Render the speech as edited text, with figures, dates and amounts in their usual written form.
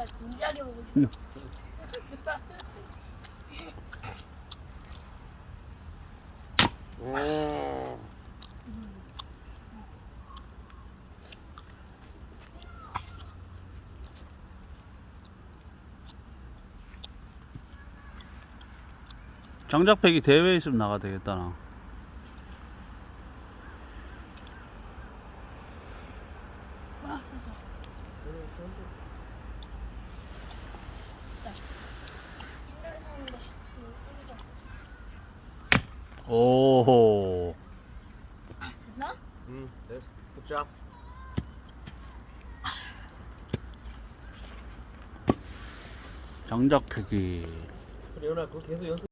진지하게 보고 있어. 장작패기 대회 있으면 나가 되겠다 나. 와, 진짜. 힘들게 사는데. 오호. 됐나? 됐어. 굿잡. 장작패기. 그래, 연아, 그거 계속 연습.